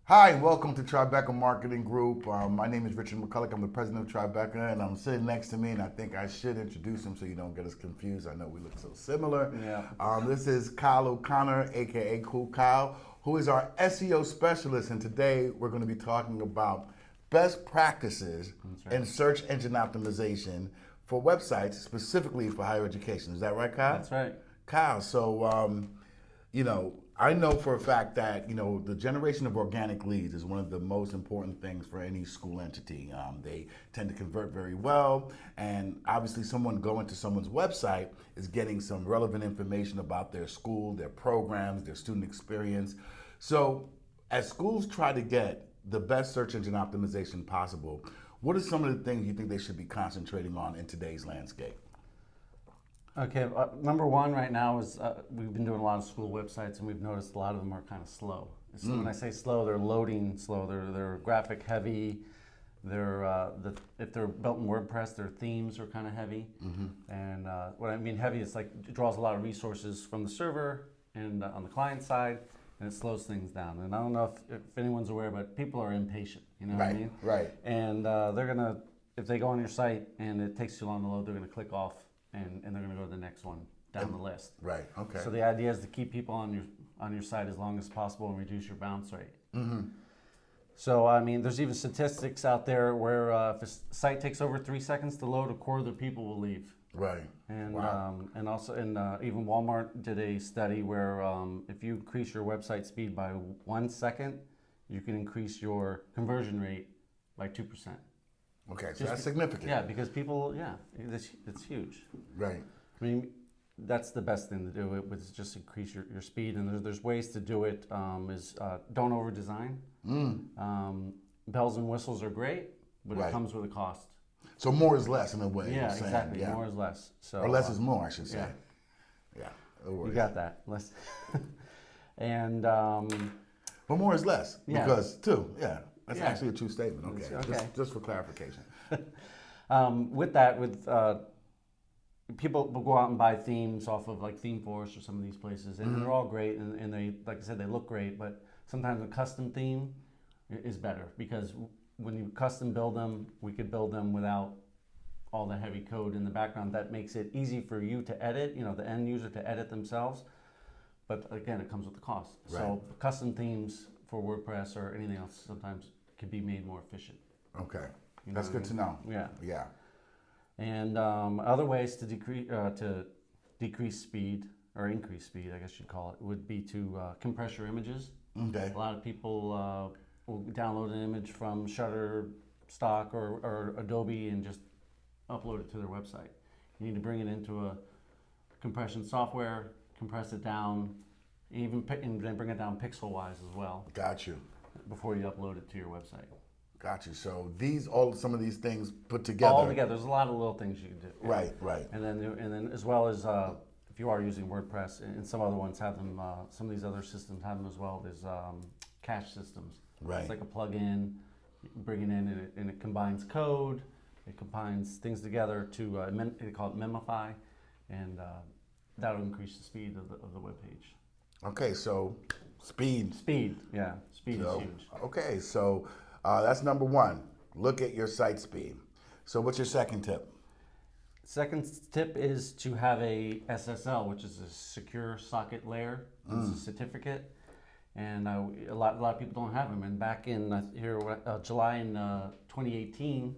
Hi, welcome to Tribeca Marketing Group. My name is Richard McCulloch. I'm the president of Tribeca, and I'm sitting next to me, and I think I should introduce him so you don't get us confused. I know we look so similar. Yeah. This is Kyle O'Connor, aka Cool Kyle, who is our SEO specialist, and today we're going to be talking about best practices in search engine optimization for websites, specifically for higher education. Is that right, Kyle? That's right. Kyle, so I know for a fact that the generation of organic leads is one of the most important things for any school entity. They tend to convert very well, and obviously someone going to someone's website is getting some relevant information about their school, their programs, their student experience. So as schools try to get the best search engine optimization possible, what are some of the things you think they should be concentrating on in today's landscape? Okay, number one right now is we've been doing a lot of school websites, and we've noticed a lot of them are kind of slow. So when I say slow, they're loading slow. They're graphic heavy. If they're built in WordPress, their themes are kind of heavy. And what I mean heavy is like it draws a lot of resources from the server and on the client side, and it slows things down. And I don't know if anyone's aware, but people are impatient. You know what I mean? Right. And they're gonna, if they go on your site and it takes too long to load, they're gonna click off. And they're going to go to the next one down the list. Right. Okay. So the idea is to keep people on your site as long as possible and reduce your bounce rate. So I mean, there's even statistics out there where if a site takes over 3 seconds to load, a quarter of the people will leave. Right. And Wow. and also even Walmart did a study where if you increase your website speed by 1 second, you can increase your conversion rate by 2%. Okay, so that's significant. Yeah, because people, it's huge. Right. I mean, that's the best thing to do. It was just increase your speed, and there's ways to do it. Don't over design. Bells and whistles are great, but Right. it comes with a cost. So more is less in a way. Yeah, you're saying. exactly. Yeah. More is less. So Or less is more, I should say. yeah. No You worries. got that. Less. And But more is less Yeah. because that's Yeah. actually a true statement. Okay. Okay. Just for clarification. with that, people will go out and buy themes off of like ThemeForest or some of these places, and they're all great, and they, like I said, they look great, but sometimes a custom theme is better because when you custom build them, we could build them without all the heavy code in the background. That makes it easy for you to edit, the end user to edit themselves, but again, it comes with the cost. Right. So custom themes for WordPress or anything else sometimes can be made more efficient. Okay. You know That's what good I to mean? know. Yeah. Yeah. And other ways to decrease speed or increase speed, I guess you'd call it, would be to compress your images. Okay. A lot of people will download an image from Shutterstock or Adobe and just upload it to their website. You need to bring it into a compression software, compress it down, and then bring it down pixel-wise as well Got you. before you upload it to your website. Got you. So some of these things put together. All together, there's a lot of little things you can do. Right. Right. And then as well as if you are using WordPress, and some other ones have them, some of these other systems have them as well. There's cache systems. Right. It's like a plug-in. You can bring it in, and it combines code. It combines things together to they call it memify, and that'll increase the speed of the web page. Okay. So speed. Speed is huge. Okay. So that's number one. Look at your site speed. So what's your second tip? Second tip is to have a SSL, which is a secure socket layer. It's a certificate, and a lot of people don't have them. And back in July in 2018,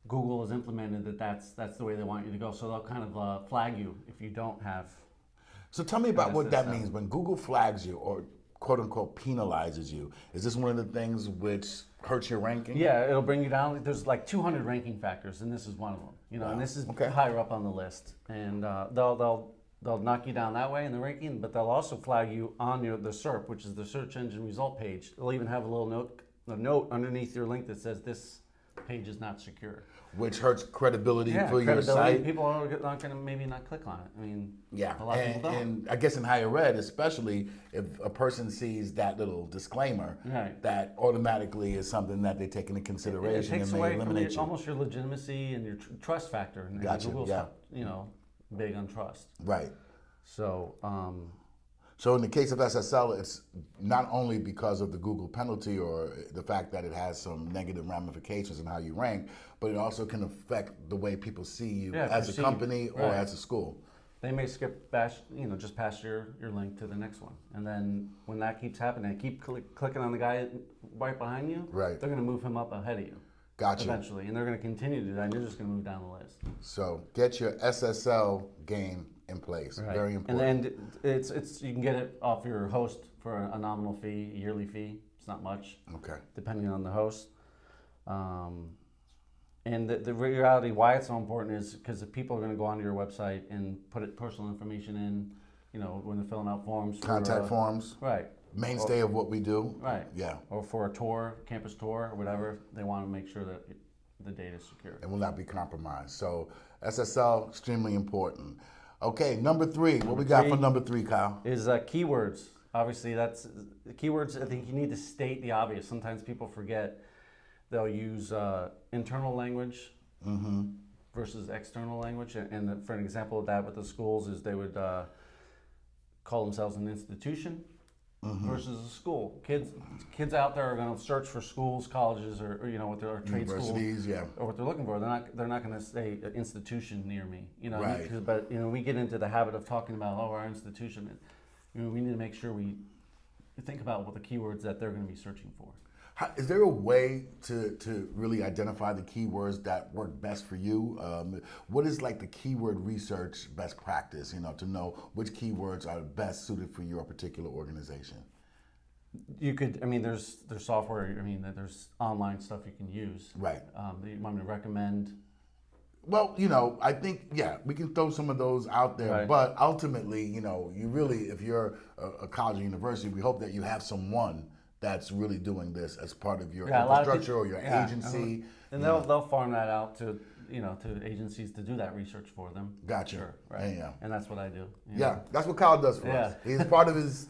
Google has implemented that's the way they want you to go. So they'll kind of flag you if you don't have. So tell me about what that SSL. means when Google flags you or quote unquote penalizes you. Is this one of the things which hurts your ranking? Yeah, it'll bring you down. There's like 200 ranking factors, and this is one of them. Wow. And this is Okay. higher up on the list, and they'll knock you down that way in the ranking, but they'll also flag you on the SERP, which is the search engine result page. They'll even have a note underneath your link that says this page is not secure. Which hurts credibility for your credibility. site. People are not going to maybe not click on it. I mean, Yeah, a lot of people don't. and I guess in higher ed, especially if a person sees that little disclaimer, Right. that automatically is something that they take into It consideration takes and may away from eliminate you. almost your legitimacy and your trust factor. And Gotcha, Google's yeah. big on trust. Right. So So in the case of SSL, it's not only because of the Google penalty or the fact that it has some negative ramifications in how you rank, but it also can affect the way people see you as a company or as a school. They may skip just past your link to the next one. And then when that keeps happening, they keep clicking on the guy right behind you, right, they're going to move him up ahead of you. Gotcha. Eventually. And they're going to continue to do that, and you're just going to move down the list. So get your SSL game in place. Right. Very important. And then it's you can get it off your host for a nominal fee, a yearly fee. It's not much. Okay. Depending on the host. And the reality why it's so important is because if people are going to go onto your website and put personal information in, when they're filling out forms. Contact forms. Right. Mainstay of what we do. Right. Yeah. Or for a tour, campus tour, or whatever, they want to make sure that the data is secure. It will not be compromised. So SSL, extremely important. Okay, number 3. What we got for number 3, Kyle? Is keywords. Obviously, that's keywords. I think you need to state the obvious. Sometimes people forget. They'll use internal language versus external language. And for an example of that with the schools is they would call themselves an institution versus a school. Kids out there are going to search for schools, colleges, or what their trade schools, or what they're looking for. They're not going to say institution near me. Right. But we get into the habit of talking about our institution. We need to make sure we think about what the keywords that they're going to be searching for. Is there a way to really identify the keywords that work best for you? What is like the keyword research best practice, to know which keywords are best suited for your particular organization? You could, there's software, there's online stuff you can use. Right. You want me to recommend? Well, I think, we can throw some of those out there, right. But ultimately, you really, if you're a college or university, we hope that you have someone that's really doing this as part of your infrastructure or your agency. And they'll farm that out to to agencies to do that research for them. Gotcha. Sure, right. Yeah. And that's what I do. Yeah, that's what Kyle does for us. He's part of his,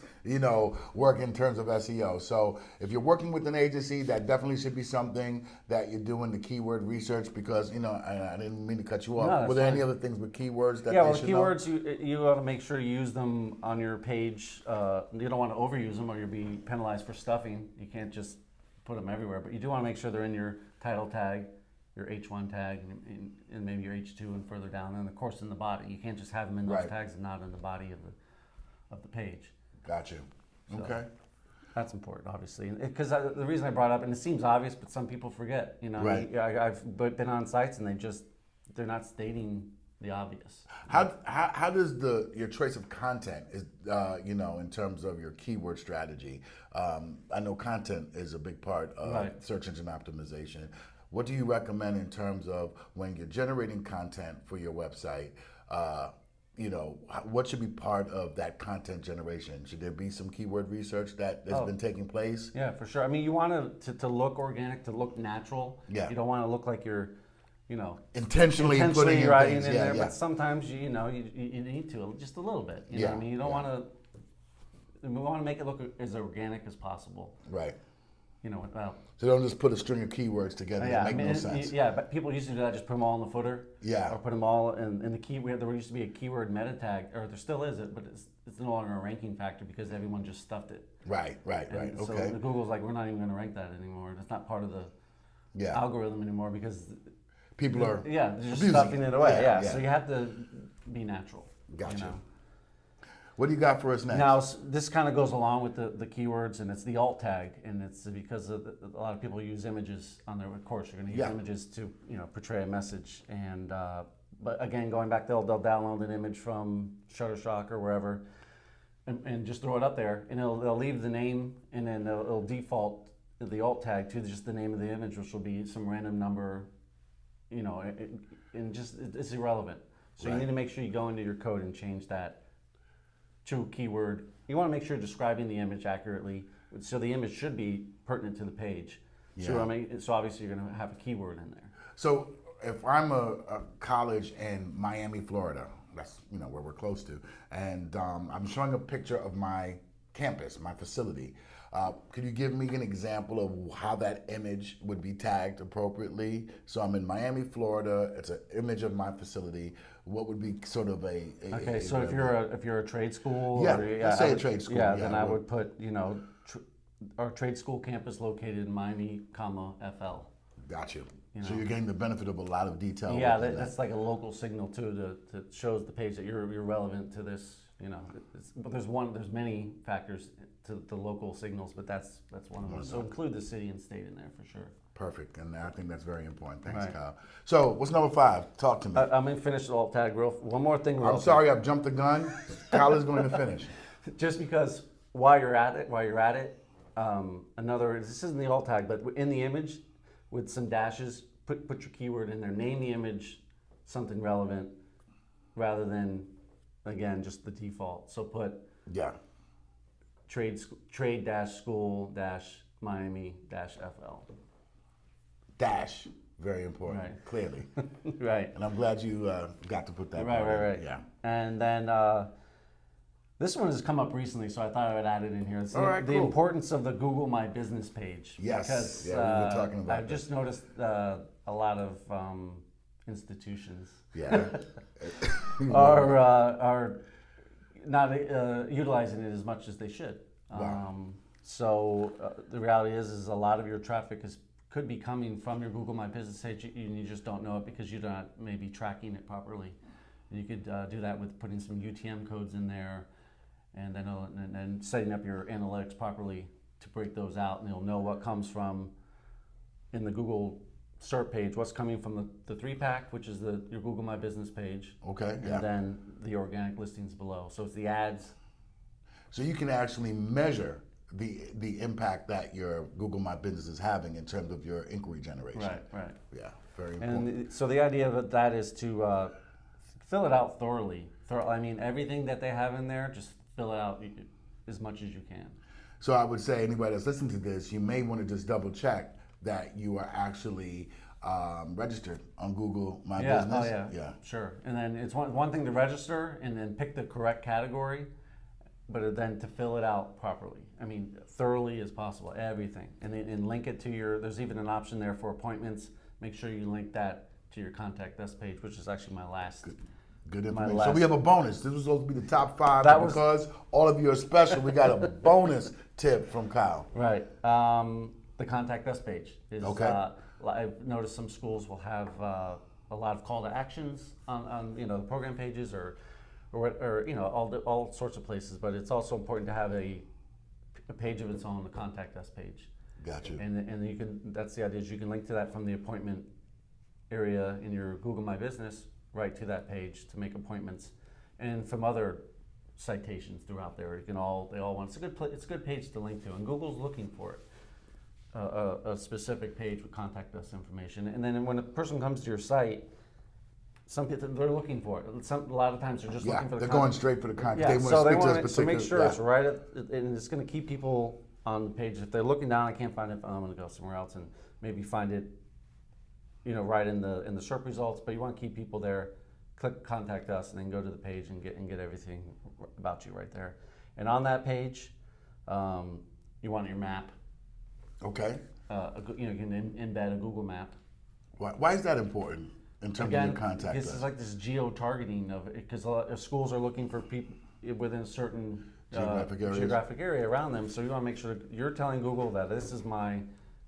work in terms of SEO. So if you're working with an agency, that definitely should be something that you're doing the keyword research because, I didn't mean to cut you off. No, were there fine. any other things with keywords that well, they should keywords, know? you ought to make sure you use them on your page. You don't want to overuse them or you'll be penalized for stuffing. You can't just put them everywhere, but you do want to make sure they're in your title tag, your H1 tag, and maybe your H2 and further down, and of course in the body. You can't just have them in those tags and not in the body of the page. Gotcha. So okay. That's important, obviously, because the reason I brought it up, and it seems obvious, but some people forget. Right. I've been on sites and they're not stating the obvious. How does your choice of content is in terms of your keyword strategy? I know content is a big part of search engine optimization. What do you recommend in terms of when you're generating content for your website? What should be part of that content generation? Should there be some keyword research that has been taking place? Yeah, for sure. You want it to look organic, to look natural. Yeah. You don't want to look like you're, intentionally putting in writing things. in there. But sometimes you need to just a little bit. You know what I mean? You don't want to. We want to make it look as organic as possible. Right. Well. So don't just put a string of keywords together that make no sense. But people used to do that. Just put them all in the footer. Yeah. Or put them all in the key. There used to be a keyword meta tag, or there still is it, but it's no longer a ranking factor because everyone just stuffed it. Right. Okay. So Google's like, we're not even going to rank that anymore. That's not part of the algorithm anymore because people are they're just stuffing it away. Yeah. So you have to be natural. Gotcha. What do you got for us next? Now, this kind of goes along with the keywords, and it's the alt tag, and it's because a lot of people use images on their course. You're going to use images to portray a message, and but again, going back, they'll download an image from Shutterstock or wherever, and just throw it up there, and they'll leave the name, and then it'll default the alt tag to just the name of the image, which will be some random number, and just it's irrelevant. So you need to make sure you go into your code and change that to keyword. You want to make sure you're describing the image accurately, so the image should be pertinent to the page. So obviously you're going to have a keyword in there. So if I'm a college in Miami, Florida, that's where we're close to, and I'm showing a picture of my campus, my facility. Could you give me an example of how that image would be tagged appropriately? So I'm in Miami, Florida. It's an image of my facility. what would be sort of a Okay, so if you're a trade school, Yeah, or, let's say I a would- trade school, Yeah, yeah, then I well- would put, our trade school campus located in Miami, FL. got you. You So know. you're getting the benefit of a lot of detail. Yeah, within that. that's like a local signal too, to shows the page that you're relevant to this. But there's many factors to the local signals, but that's one of them. So include the city and state in there for sure. Perfect, and I think that's very important. Thanks, Right. Kyle. So what's number 5? Talk to me. I'm gonna finish the alt tag one more thing. I'm sorry, I've jumped the gun. Kyle is going to finish. Just because while you're at it, this isn't the alt tag, but in the image with some dashes, put your keyword in there. Name the image something relevant rather than, again, just the default. So put Yeah. trade-school-Miami-FL. Dash, very important, Right. clearly. Right. And I'm glad you got to put that Right, part in. right. Yeah. And then this one has come up recently, so I thought I would add it in here. It's All right, the cool. importance of the Google My Business page. Yes, Because yeah, we were talking about I've this. just noticed a lot of institutions Yeah. are not utilizing it as much as they should. Wow. So the reality is a lot of your traffic could be coming from your Google My Business page, and you just don't know it because you're not maybe tracking it properly. You could do that with putting some UTM codes in there, and then setting up your analytics properly to break those out, and you'll know what comes from in the Google SERP page, what's coming from the 3-pack, which is your Google My Business page, Okay, yeah. and then the organic listings below. So it's the ads. So you can actually measure the impact that your Google My Business is having in terms of your inquiry generation. Right. Yeah, very important. And so the idea of that is to fill it out thoroughly. I mean, everything that they have in there, just fill it out as much as you can. So I would say anybody that's listening to this, you may want to just double check that you are actually registered on Google My Business. Yeah, sure. And then it's one thing to register and then pick the correct category, but then to fill it out properly. I mean, thoroughly as possible, everything. And link it to there's even an option there for appointments. Make sure you link that to your contact us page, which is actually my last. Good My information. So last- we have a bonus. This was supposed to be the top 5, That but was- because all of you are special, we got a bonus tip from Kyle. Right. The contact us page is. Okay. I've noticed some schools will have a lot of call to actions on the program pages or all sorts of places. But it's also important to have a page of its own, the contact us page. Got you. And you can. That's the idea. Is you can link to that from the appointment area in your Google My Business right to that page to make appointments, and from other citations throughout there. They all want. It's a good page to link to, and Google's looking for it. A specific page with contact us information, and then when a person comes to your site, some people they're looking for it. A lot of times they're just Yeah, looking for the they're contact. going straight for the contact. Yeah, They want so to they speak to a want to particular. make sure yeah. it's right and it's going to keep people on the page. If they're looking down, I can't find it. I'm going to go somewhere else and maybe find it, right in the SERP results. But you want to keep people there. Click contact us and then go to the page and get everything about you right there. And on that page, you want your map. Okay. You can embed a Google map. Why is that important in terms Again, of your contact this us? is like this geo-targeting of it, because a lot of schools are looking for people within a certain Geographic areas. around them. So you want to make sure that you're telling Google that this is my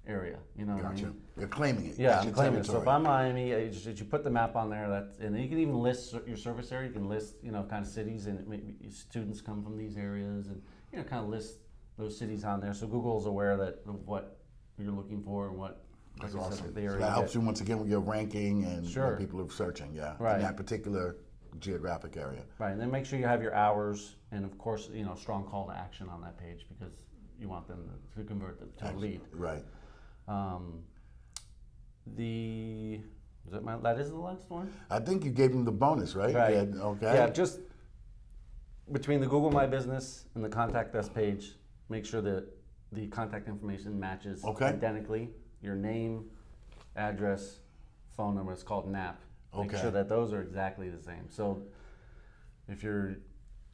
area. You know what I Gotcha. mean? You're claiming it. Yeah, That's I'm your claiming it. So if territory. I'm Miami, you put the map on there. And then you can even list your service area. You can list, kind of cities, and maybe students come from these areas, and kind of list those cities on there. So Google's aware of what you're looking for and what. That's like I said, awesome. the So area that helps that- you once again with your ranking and Sure. when people are searching, Right. in that particular geographic area. Right, and then make sure you have your hours, and of course, strong call to action on that page because you want them to convert them to a lead. Right. That is the last one? I think you gave them the bonus, right? Right. Yeah, okay. Yeah, just between the Google My Business and the contact us page, make sure that the contact information matches Okay. identically. Your name, address, phone number. It's called NAP. Make Okay. sure that those are exactly the same. So if you're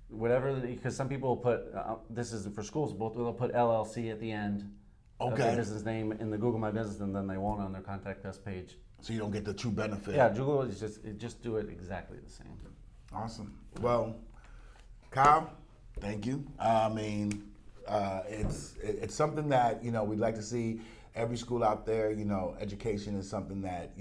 because some people will put this isn't for schools, but they'll put LLC at the end, of Okay. their business name in the Google My Business, and then they won't on their contact us page. So you don't get the true benefit. Yeah, Google is just do it exactly the same. Awesome. Well, Kyle, thank you. I mean, it's something that we'd like to see every school out there. Education is something that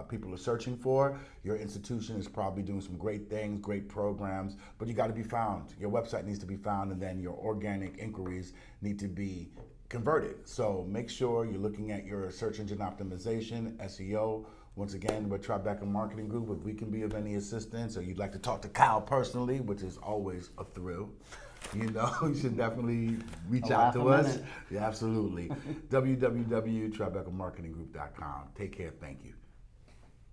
people are searching for. Your institution is probably doing some great things, great programs, but you got to be found. Your website needs to be found, and then your organic inquiries need to be converted. So make sure you're looking at your search engine optimization, SEO. Once again, we're Tribeca Marketing Group. If we can be of any assistance, or you'd like to talk to Kyle personally, which is always a thrill, you should definitely reach out to us. Yeah, absolutely. www.tribecamarketinggroup.com. Take care. Thank you.